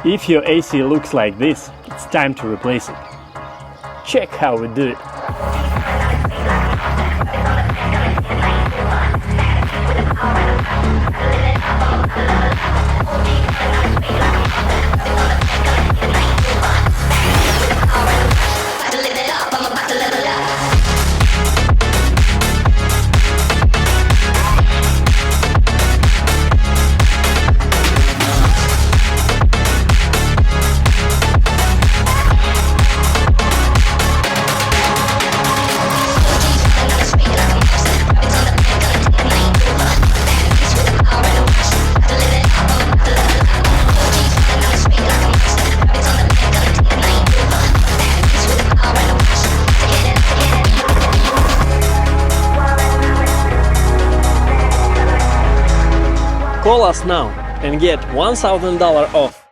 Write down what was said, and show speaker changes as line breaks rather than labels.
If your AC looks like this, it's time to replace it. Check how we do it. Call us now and get $1,000 off.